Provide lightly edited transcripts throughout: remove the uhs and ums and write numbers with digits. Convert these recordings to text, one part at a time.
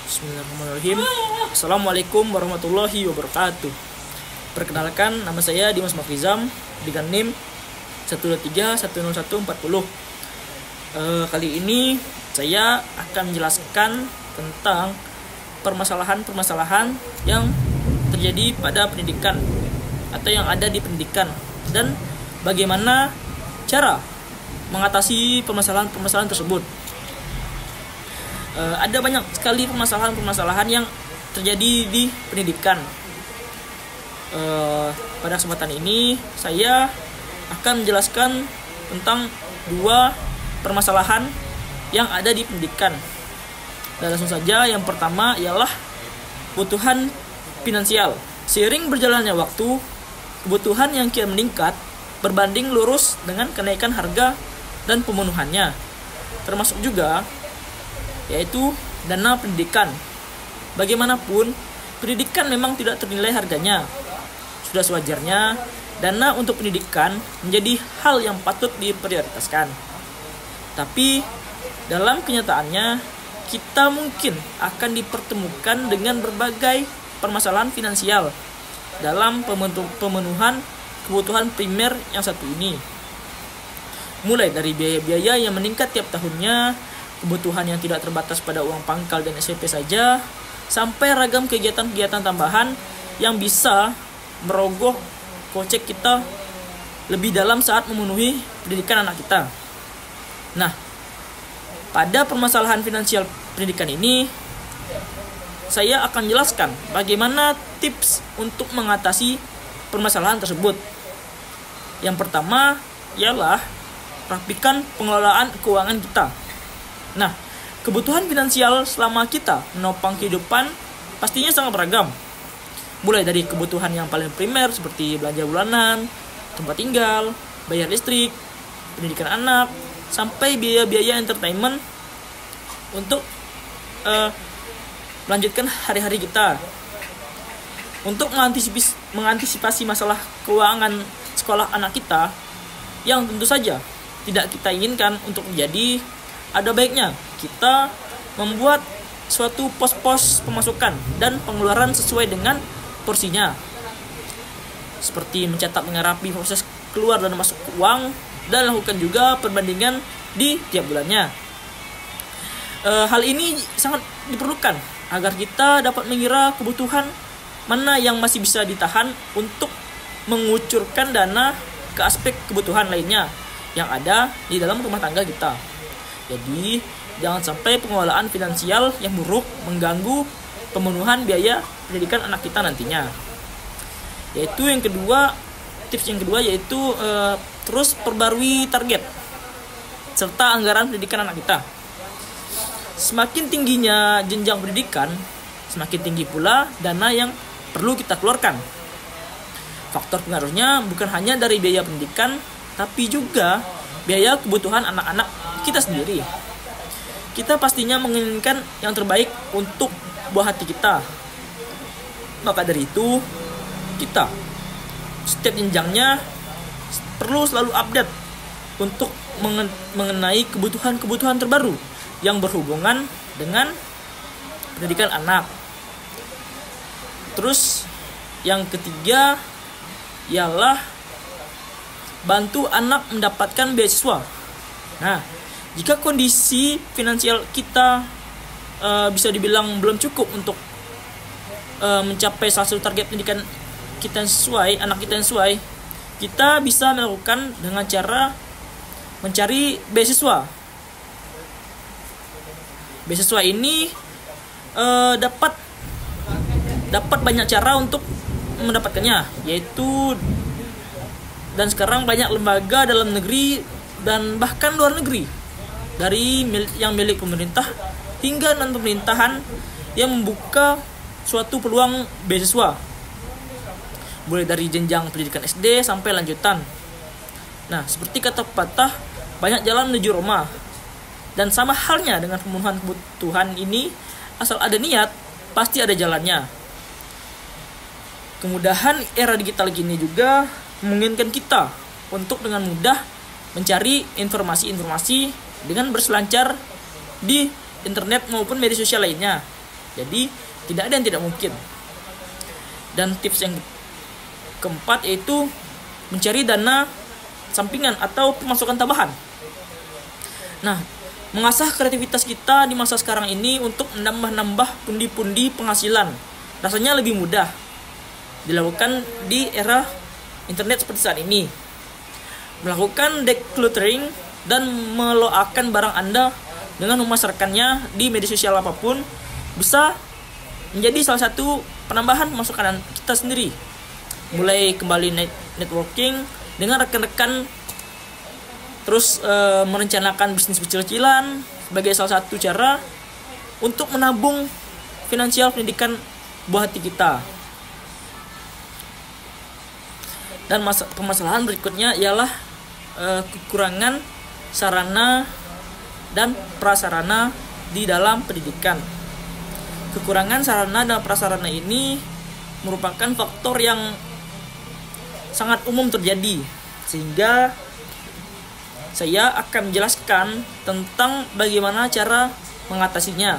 Bismillahirrahmanirrahim. Assalamualaikum warahmatullahi wabarakatuh. Perkenalkan, nama saya Dimas Makrizam dengan NIM 123-10140. Kali ini saya akan menjelaskan tentang permasalahan-permasalahan yang terjadi pada pendidikan atau yang ada di pendidikan dan bagaimana cara mengatasi permasalahan-permasalahan tersebut. Ada banyak sekali permasalahan-permasalahan yang terjadi di pendidikan. Pada kesempatan ini saya akan menjelaskan tentang dua permasalahan yang ada di pendidikan. Dan langsung saja, yang pertama ialah kebutuhan finansial. Seiring berjalannya waktu, kebutuhan yang kian meningkat berbanding lurus dengan kenaikan harga dan pemenuhannya. Termasuk juga yaitu dana pendidikan. Bagaimanapun, pendidikan memang tidak ternilai harganya. Sudah sewajarnya dana untuk pendidikan menjadi hal yang patut diprioritaskan. Tapi dalam kenyataannya, kita mungkin akan dipertemukan dengan berbagai permasalahan finansial dalam pemenuhan kebutuhan primer yang satu ini. Mulai dari biaya-biaya yang meningkat tiap tahunnya, kebutuhan yang tidak terbatas pada uang pangkal dan SPP saja, sampai ragam kegiatan-kegiatan tambahan yang bisa merogoh kocek kita lebih dalam saat memenuhi pendidikan anak kita. Nah, pada permasalahan finansial pendidikan ini, saya akan jelaskan bagaimana tips untuk mengatasi permasalahan tersebut. Yang pertama ialah rapikan pengelolaan keuangan kita. Nah, kebutuhan finansial selama kita menopang kehidupan pastinya sangat beragam. Mulai dari kebutuhan yang paling primer seperti belanja bulanan, tempat tinggal, bayar listrik, pendidikan anak, sampai biaya-biaya entertainment untuk melanjutkan hari-hari kita. Untuk mengantisipasi masalah keuangan sekolah anak kita yang tentu saja tidak kita inginkan untuk menjadi, ada baiknya kita membuat suatu pos-pos pemasukan dan pengeluaran sesuai dengan porsinya. Seperti mencatat dengan rapi proses keluar dan masuk uang, dan lakukan juga perbandingan di tiap bulannya. Hal ini sangat diperlukan agar kita dapat mengira kebutuhan mana yang masih bisa ditahan untuk mengucurkan dana ke aspek kebutuhan lainnya yang ada di dalam rumah tangga kita. Jadi, jangan sampai pengelolaan finansial yang buruk mengganggu pemenuhan biaya pendidikan anak kita nantinya. Yaitu yang kedua, tips yang kedua yaitu terus perbarui target serta anggaran pendidikan anak kita. Semakin tingginya jenjang pendidikan, semakin tinggi pula dana yang perlu kita keluarkan. Faktor pengaruhnya bukan hanya dari biaya pendidikan, tapi juga biaya kebutuhan anak-anak kita sendiri. Kita pastinya menginginkan yang terbaik untuk buah hati kita. Maka dari itu, kita setiap jenjangnya perlu selalu update untuk mengenai kebutuhan-kebutuhan terbaru yang berhubungan dengan pendidikan anak. Terus yang ketiga ialah bantu anak mendapatkan beasiswa. Nah, jika kondisi finansial kita bisa dibilang belum cukup untuk mencapai salah satu target pendidikan kita yang sesuai, anak kita yang sesuai, kita bisa melakukan dengan cara mencari beasiswa. Beasiswa ini dapat banyak cara untuk mendapatkannya, yaitu dan sekarang banyak lembaga dalam negeri dan bahkan luar negeri, dari yang milik pemerintah hingga non pemerintahan, yang membuka suatu peluang beasiswa mulai dari jenjang pendidikan SD sampai lanjutan. Nah, seperti kata pepatah, banyak jalan menuju Roma. Dan sama halnya dengan pemenuhan kebutuhan ini, asal ada niat, pasti ada jalannya. Kemudahan era digital gini juga memungkinkan kita untuk dengan mudah mencari informasi-informasi dengan berselancar di internet maupun media sosial lainnya. Jadi tidak ada yang tidak mungkin. Dan tips yang keempat yaitu mencari dana sampingan atau pemasukan tambahan. Nah, mengasah kreativitas kita di masa sekarang ini untuk menambah-nambah pundi-pundi penghasilan rasanya lebih mudah dilakukan di era internet seperti saat ini. Melakukan decluttering dan meloakan barang Anda dengan memasarkannya di media sosial apapun bisa menjadi salah satu penambahan pemasukan kita sendiri. Mulai kembali networking dengan rekan-rekan, terus merencanakan bisnis kecil-kecilan sebagai salah satu cara untuk menabung finansial pendidikan buah hati kita. Dan permasalahan berikutnya ialah kekurangan sarana dan prasarana di dalam pendidikan. Kekurangan sarana dan prasarana ini merupakan faktor yang sangat umum terjadi, sehingga saya akan menjelaskan tentang bagaimana cara mengatasinya.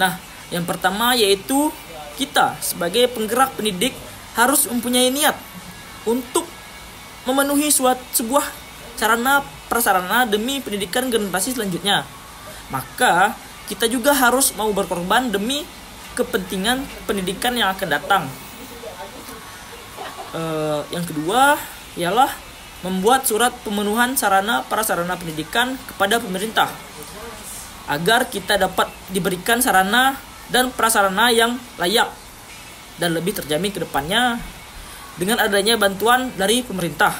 Nah, yang pertama yaitu kita sebagai penggerak pendidik harus mempunyai niat untuk memenuhi sebuah sarana prasarana demi pendidikan generasi selanjutnya. Maka kita juga harus mau berkorban demi kepentingan pendidikan yang akan datang. Yang kedua ialah membuat surat pemenuhan sarana prasarana pendidikan kepada pemerintah agar kita dapat diberikan sarana dan prasarana yang layak dan lebih terjamin ke depannya dengan adanya bantuan dari pemerintah.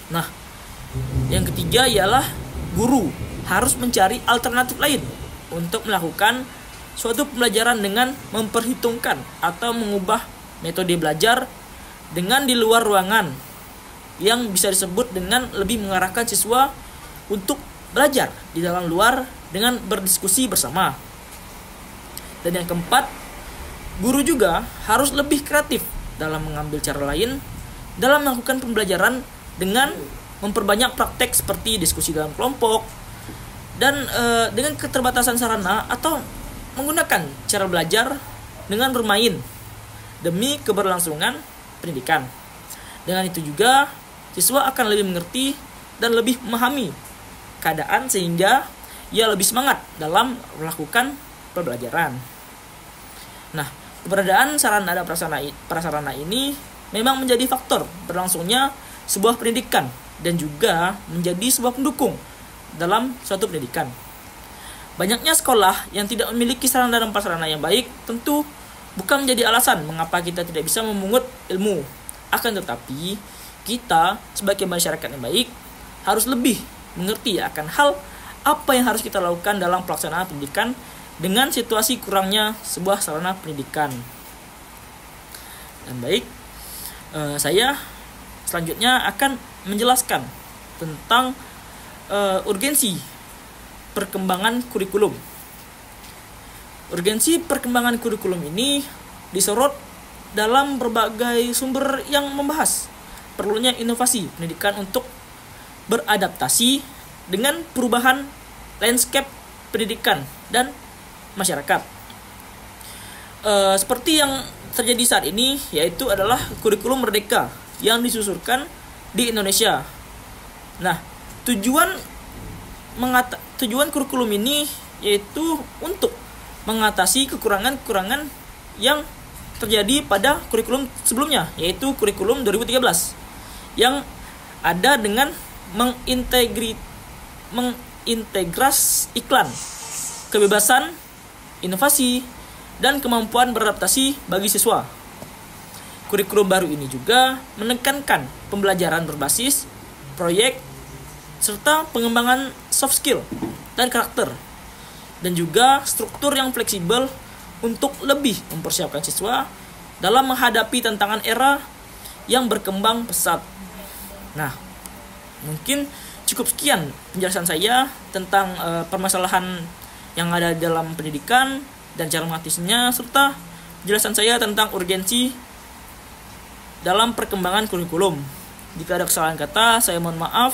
Nah, yang ketiga ialah guru harus mencari alternatif lain untuk melakukan suatu pembelajaran dengan memperhitungkan atau mengubah metode belajar dengan di luar ruangan yang bisa disebut dengan lebih mengarahkan siswa untuk belajar di dalam luar dengan berdiskusi bersama. Dan yang keempat, guru juga harus lebih kreatif dalam mengambil cara lain dalam melakukan pembelajaran dengan memperbanyak praktek seperti diskusi dalam kelompok dan dengan keterbatasan sarana atau menggunakan cara belajar dengan bermain demi keberlangsungan pendidikan. Dengan itu juga siswa akan lebih mengerti dan lebih memahami keadaan sehingga ia lebih semangat dalam melakukan pembelajaran. Nah, keberadaan sarana dan prasarana ini memang menjadi faktor berlangsungnya sebuah pendidikan dan juga menjadi sebuah pendukung dalam suatu pendidikan. Banyaknya sekolah yang tidak memiliki sarana dan prasarana yang baik tentu bukan menjadi alasan mengapa kita tidak bisa memungut ilmu. Akan tetapi, kita sebagai masyarakat yang baik harus lebih mengerti akan hal apa yang harus kita lakukan dalam pelaksanaan pendidikan dengan situasi kurangnya sebuah sarana pendidikan. Dan baik, saya selanjutnya akan menjelaskan tentang urgensi perkembangan kurikulum. Urgensi perkembangan kurikulum ini disorot dalam berbagai sumber yang membahas perlunya inovasi pendidikan untuk beradaptasi dengan perubahan landscape pendidikan dan masyarakat. Seperti yang terjadi saat ini, yaitu adalah kurikulum merdeka yang disusurkan di Indonesia. Nah, tujuan kurikulum ini yaitu untuk mengatasi kekurangan-kekurangan yang terjadi pada kurikulum sebelumnya, yaitu kurikulum 2013 yang ada dengan mengintegras iklan, kebebasan, inovasi, dan kemampuan beradaptasi bagi siswa. Kurikulum baru ini juga menekankan pembelajaran berbasis proyek serta pengembangan soft skill dan karakter, dan juga struktur yang fleksibel untuk lebih mempersiapkan siswa dalam menghadapi tantangan era yang berkembang pesat. Nah, mungkin cukup sekian penjelasan saya tentang permasalahan yang ada dalam pendidikan dan cara mengatasinya, serta penjelasan saya tentang urgensi dalam perkembangan kurikulum. Jika ada kesalahan kata, saya mohon maaf.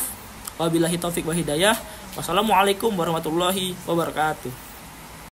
Wabillahi taufik wa hidayah. Wassalamualaikum warahmatullahi wabarakatuh.